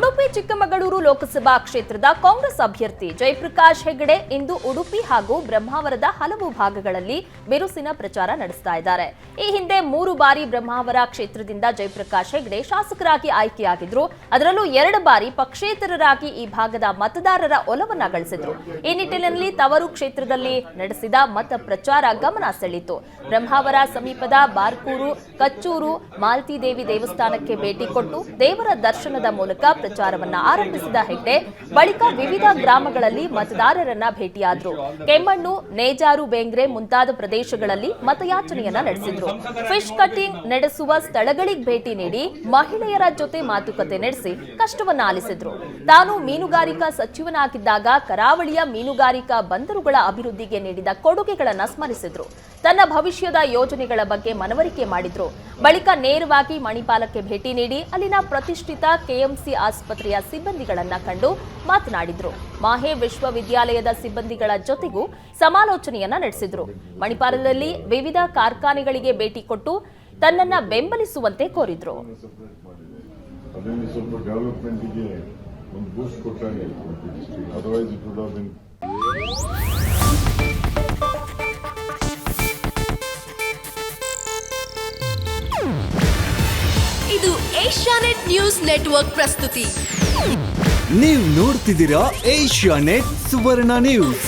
ಉಡುಪಿ ಚಿಕ್ಕಮಗಳೂರು ಲೋಕಸಭಾ ಕ್ಷೇತ್ರದ ಕಾಂಗ್ರೆಸ್ ಅಭ್ಯರ್ಥಿ ಜಯಪ್ರಕಾಶ್ ಹೆಗಡೆ ಇಂದು ಉಡುಪಿ ಹಾಗೂ ಬ್ರಹ್ಮಾವರದ ಹಲವು ಭಾಗಗಳಲ್ಲಿ ಬಿರುಸಿನ ಪ್ರಚಾರ ನಡೆಸ್ತಾ ಇದ್ದಾರೆ. ಈ ಹಿಂದೆ 3 ಬಾರಿ ಬ್ರಹ್ಮಾವರ ಕ್ಷೇತ್ರದಿಂದ ಜಯಪ್ರಕಾಶ್ ಹೆಗಡೆ ಶಾಸಕರಾಗಿ ಆಯ್ಕೆಯಾಗಿದ್ರು. ಅದರಲ್ಲೂ 2 ಬಾರಿ ಪಕ್ಷೇತರರಾಗಿ ಈ ಭಾಗದ ಮತದಾರರ ಒಲವನ್ನ ಗಳಿಸಿದ್ರು. ಈ ನಿಟ್ಟಿನಲ್ಲಿ ತವರು ಕ್ಷೇತ್ರದಲ್ಲಿ ನಡೆಸಿದ ಮತ ಪ್ರಚಾರ ಗಮನ ಸೆಳೆಯಿತು. ಬ್ರಹ್ಮಾವರ ಸಮೀಪದ ಬಾರ್ಕೂರು, ಕಚ್ಚೂರು, ಮಾಲ್ತಿದೇವಿ ದೇವಸ್ಥಾನಕ್ಕೆ ಭೇಟಿ ಕೊಟ್ಟು ದೇವರ ದರ್ಶನದ ಮೂಲಕ ಪ್ರಚಾರವನ್ನ ಆರಂಭಿಸಿದ ಹೆಗ್ಡೆ ಬಳಿಕ ವಿವಿಧ ಗ್ರಾಮಗಳಲ್ಲಿ ಮತದಾರರನ್ನ ಭೇಟಿಯಾದ್ರು. ಕೆಮ್ಮಣ್ಣು, ನೇಜಾರು, ಬೇಂಗ್ರೆ ಮುಂತಾದ ಪ್ರದೇಶಗಳಲ್ಲಿ ಮತಯಾಚನೆಯನ್ನ ನಡೆಸಿದ್ರು. ಫಿಶ್ ಕಟಿಂಗ್ ನಡೆಸುವ ಸ್ಥಳಗಳಿಗೆ ಭೇಟಿ ನೀಡಿ ಮಹಿಳೆಯರ ಜೊತೆ ಮಾತುಕತೆ ನಡೆಸಿ ಕಷ್ಟವನ್ನ ಆಲಿಸಿದ್ರು. ತಾನು ಮೀನುಗಾರಿಕಾ ಸಚಿವನಾಗಿದ್ದಾಗ ಕರಾವಳಿಯ ಮೀನುಗಾರಿಕಾ ಬಂದರುಗಳ ಅಭಿವೃದ್ಧಿಗೆ ನೀಡಿದ ಕೊಡುಗೆಗಳನ್ನು ಸ್ಮರಿಸಿದ್ರು. ತನ್ನ ಭವಿಷ್ಯದ ಯೋಜನೆಗಳ ಬಗ್ಗೆ ಮನವರಿಕೆ ಮಾಡಿದ್ರು. ಬಳಿಕ ನೇರವಾಗಿ ಮಣಿಪಾಲಕ್ಕೆ ಭೇಟಿ ನೀಡಿ ಅಲ್ಲಿನ ಪ್ರತಿಷ್ಠಿತ ಕೆಎಂಸಿ ಆಸ್ಪತ್ರೆಯ ಸಿಬ್ಬಂದಿಗಳನ್ನ ಕಂಡು ಮಾತನಾಡಿದ್ರು. ಮಾಹೆ ವಿಶ್ವವಿದ್ಯಾಲಯದ ಸಿಬ್ಬಂದಿಗಳ ಜೊತೆಗೂ ಸಮಾಲೋಚನೆಯನ್ನ ನಡೆಸಿದ್ರು. ಮಣಿಪಾಲದಲ್ಲಿ ವಿವಿಧ ಕಾರ್ಖಾನೆಗಳಿಗೆ ಭೇಟಿ ಕೊಟ್ಟು ತನ್ನನ್ನ ಬೆಂಬಲಿಸುವಂತೆ ಕೋರಿದ್ರು. ಇದು ಏಷ್ಯಾನೆಟ್ ನ್ಯೂಸ್ ನೆಟ್ವರ್ಕ್ ಪ್ರಸ್ತುತಿ. ನೀವು ನೋಡ್ತಿದ್ದೀರಾ ಏಷ್ಯಾನೆಟ್ ಸುವರ್ಣ ನ್ಯೂಸ್.